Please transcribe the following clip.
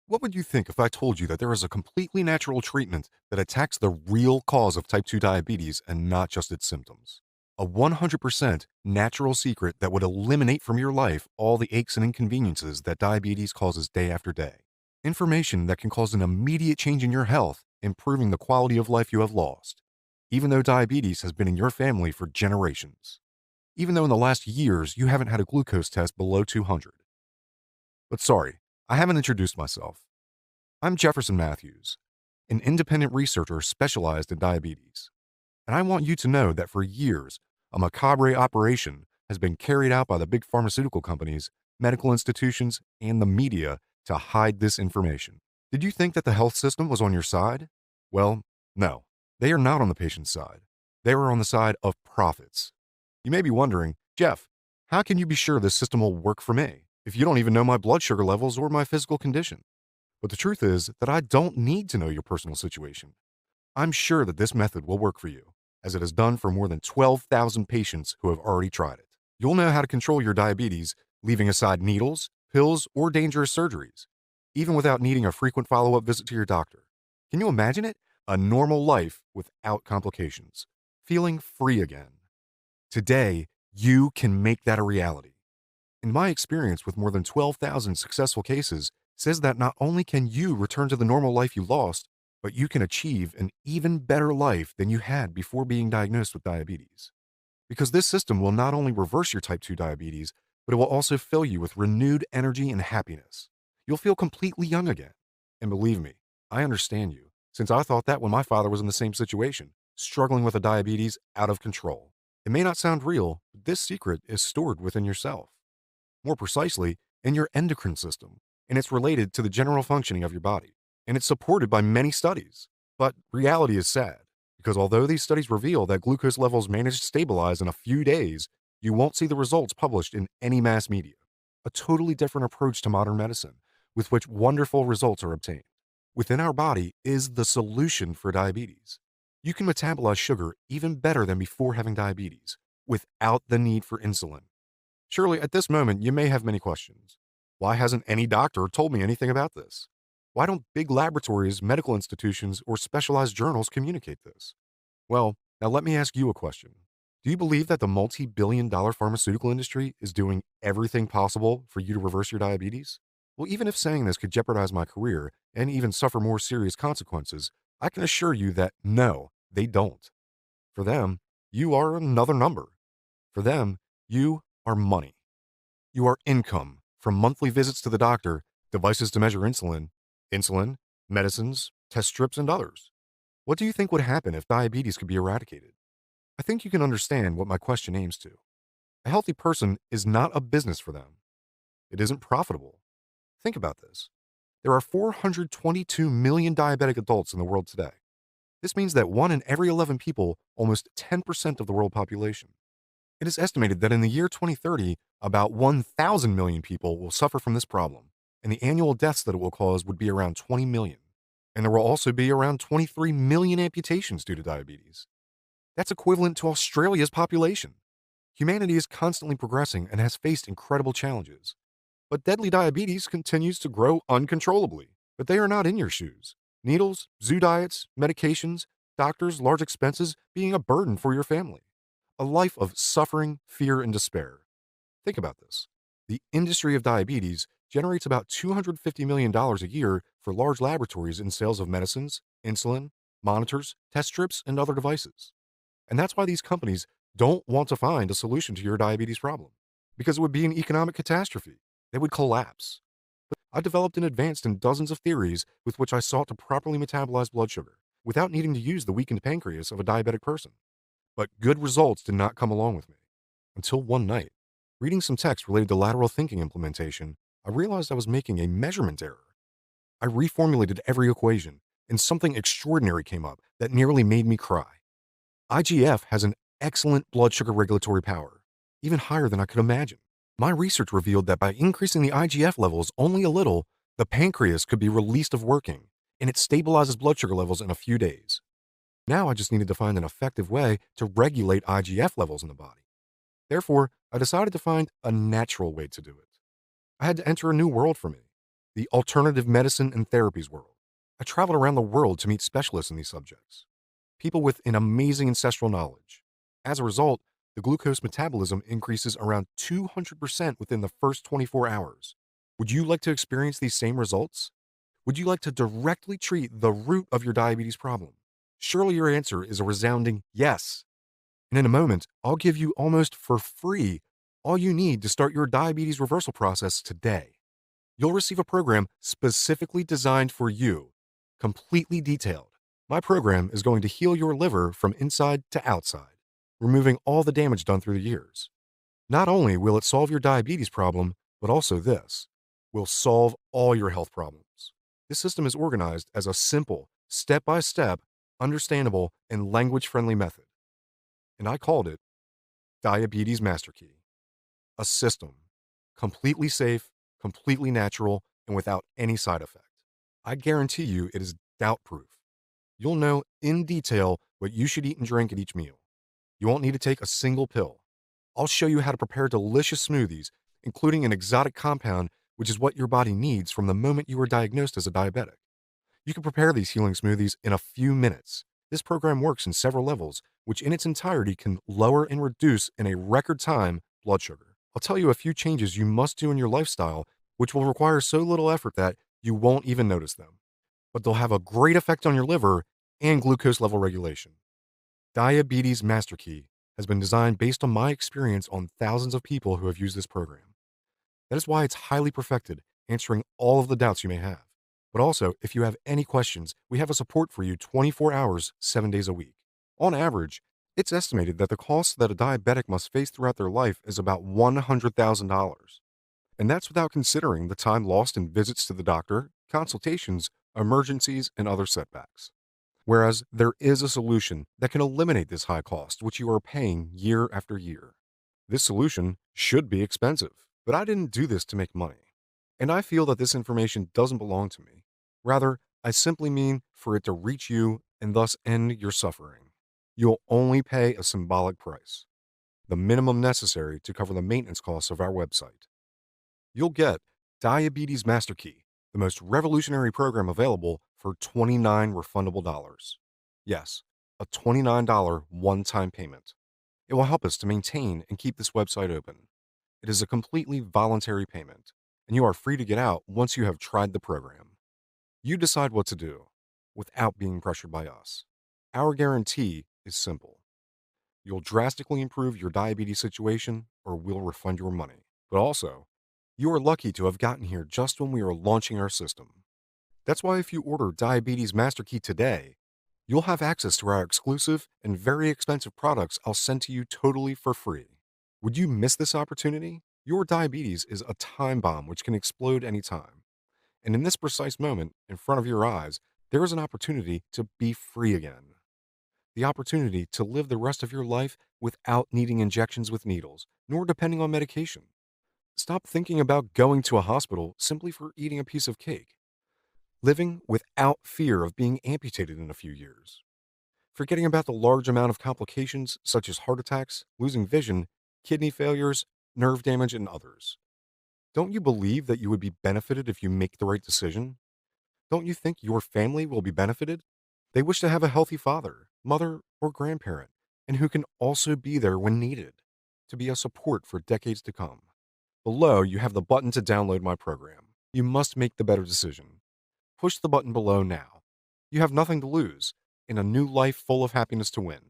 What would you think if I told you that there is a completely natural treatment that attacks the real cause of type 2 diabetes and not just its symptoms? A 100% natural secret that would eliminate from your life all the aches and inconveniences that diabetes causes day after day. Information that can cause an immediate change in your health, improving the quality of life you have lost, even though diabetes has been in your family for generations. Even though in the last years you haven't had a glucose test below 200. But sorry, I haven't introduced myself. I'm Jefferson Matthews, an independent researcher specialized in diabetes. And I want you to know that for years, a macabre operation has been carried out by the big pharmaceutical companies, medical institutions, and the media to hide this information. Did you think that the health system was on your side? Well, no. They are not on the patient's side. They are on the side of profits. You may be wondering, Jeff, how can you be sure this system will work for me if you don't even know my blood sugar levels or my physical condition? But the truth is that I don't need to know your personal situation. I'm sure that this method will work for you, as it has done for more than 12,000 patients who have already tried it. You'll know how to control your diabetes, leaving aside needles, pills, or dangerous surgeries, even without needing a frequent follow up visit to your doctor. Can you imagine it? A normal life without complications, feeling free again. Today, you can make that a reality. In my experience with more than 12,000 successful cases, says that not only can you return to the normal life you lost, but you can achieve an even better life than you had before being diagnosed with diabetes. Because this system will not only reverse your type 2 diabetes, but it will also fill you with renewed energy and happiness. You'll feel completely young again. And believe me, I understand you, since I thought that when my father was in the same situation, struggling with a diabetes out of control. It may not sound real, but this secret is stored within yourself. More precisely, in your endocrine system, and it's related to the general functioning of your body. And it's supported by many studies. But reality is sad, because although these studies reveal that glucose levels manage to stabilize in a few days, you won't see the results published in any mass media. A totally different approach to modern medicine, with which wonderful results are obtained. Within our body is the solution for diabetes. You can metabolize sugar even better than before having diabetes, without the need for insulin. Surely, at this moment, you may have many questions. Why hasn't any doctor told me anything about this? Why don't big laboratories, medical institutions, or specialized journals communicate this? Well, now let me ask you a question. Do you believe that the multi-billion-dollar pharmaceutical industry is doing everything possible for you to reverse your diabetes? Well, even if saying this could jeopardize my career and even suffer more serious consequences, I can assure you that no, they don't. For them, you are another number. For them, you are money. You are income from monthly visits to the doctor, devices to measure insulin, medicines, test strips, and others. What do you think would happen if diabetes could be eradicated? I think you can understand what my question aims to. A healthy person is not a business for them. It isn't profitable. Think about this. There are 422 million diabetic adults in the world today. This means that 1 in every 11 people, almost 10% of the world population. It is estimated that in the year 2030, about 1,000 million people will suffer from this problem, and the annual deaths that it will cause would be around 20 million. And there will also be around 23 million amputations due to diabetes. That's equivalent to Australia's population. Humanity is constantly progressing and has faced incredible challenges. But deadly diabetes continues to grow uncontrollably. But they are not in your shoes. Needles, zoo diets, medications, doctors, large expenses being a burden for your family. A life of suffering, fear, and despair. Think about this. The industry of diabetes generates about $250 million a year for large laboratories in sales of medicines, insulin, monitors, test strips, and other devices. And that's why these companies don't want to find a solution to your diabetes problem, because it would be an economic catastrophe. They would collapse. I developed and advanced in dozens of theories with which I sought to properly metabolize blood sugar without needing to use the weakened pancreas of a diabetic person. But good results did not come along with me. Until one night, reading some text related to lateral thinking implementation, I realized I was making a measurement error. I reformulated every equation, and something extraordinary came up that nearly made me cry. IGF has an excellent blood sugar regulatory power, even higher than I could imagine. My research revealed that by increasing the IGF levels only a little, the pancreas could be released of working, and it stabilizes blood sugar levels in a few days. Now I just needed to find an effective way to regulate IGF levels in the body. Therefore, I decided to find a natural way to do it. I had to enter a new world for me. the alternative medicine and therapies world. I traveled around the world to meet specialists in these subjects, people with an amazing ancestral knowledge. As a result, the glucose metabolism increases around 200% within the first 24 hours. Would you like to experience these same results? Would you like to directly treat the root of your diabetes problem? Surely your answer is a resounding yes. And in a moment, I'll give you almost for free all you need to start your diabetes reversal process today. You'll receive a program specifically designed for you, completely detailed. My program is going to heal your liver from inside to outside, removing all the damage done through the years. Not only will it solve your diabetes problem, but also this will solve all your health problems. This system is organized as a simple, step by step, understandable, and language friendly method. And I called it Diabetes Master Key, a system completely safe, completely natural, and without any side effect. I guarantee you it is doubt proof. You'll know in detail what you should eat and drink at each meal. You won't need to take a single pill. I'll show you how to prepare delicious smoothies, including an exotic compound, which is what your body needs from the moment you were diagnosed as a diabetic. You can prepare these healing smoothies in a few minutes. This program works in several levels, which in its entirety can lower and reduce in a record time blood sugar. I'll tell you a few changes you must do in your lifestyle, which will require so little effort that you won't even notice them. But they'll have a great effect on your liver and glucose level regulation. Diabetes Master Key has been designed based on my experience on thousands of people who have used this program. That is why it's highly perfected, answering all of the doubts you may have. But also, if you have any questions, we have a support for you 24 hours, 7 days a week. On average, it's estimated that the cost that a diabetic must face throughout their life is about $100,000. And that's without considering the time lost in visits to the doctor, consultations, emergencies, and other setbacks. Whereas there is a solution that can eliminate this high cost, which you are paying year after year. This solution should be expensive, but I didn't do this to make money. And I feel that this information doesn't belong to me. Rather, I simply mean for it to reach you and thus end your suffering. You'll only pay a symbolic price, the minimum necessary to cover the maintenance costs of our website. You'll get Diabetes Master Key, the most revolutionary program available for $29 refundable dollars. Yes, a $29 one-time payment. It will help us to maintain and keep this website open. It is a completely voluntary payment, and you are free to get out once you have tried the program. You decide what to do without being pressured by us. Our guarantee is simple. You'll drastically improve your diabetes situation or we'll refund your money. But also, you are lucky to have gotten here just when we are launching our system. That's why if you order Diabetes Master Key today, you'll have access to our exclusive and very expensive products I'll send to you totally for free. Would you miss this opportunity? Your diabetes is a time bomb which can explode anytime. And in this precise moment, in front of your eyes, there is an opportunity to be free again. The opportunity to live the rest of your life without needing injections with needles, nor depending on medication. Stop thinking about going to a hospital simply for eating a piece of cake. Living without fear of being amputated in a few years. Forgetting about the large amount of complications such as heart attacks, losing vision, kidney failures, nerve damage, and others. Don't you believe that you would be benefited if you make the right decision? Don't you think your family will be benefited? They wish to have a healthy father, mother, or grandparent, and who can also be there when needed, to be a support for decades to come. Below, you have the button to download my program. You must make the better decision. Push the button below now. You have nothing to lose, and a new life full of happiness to win.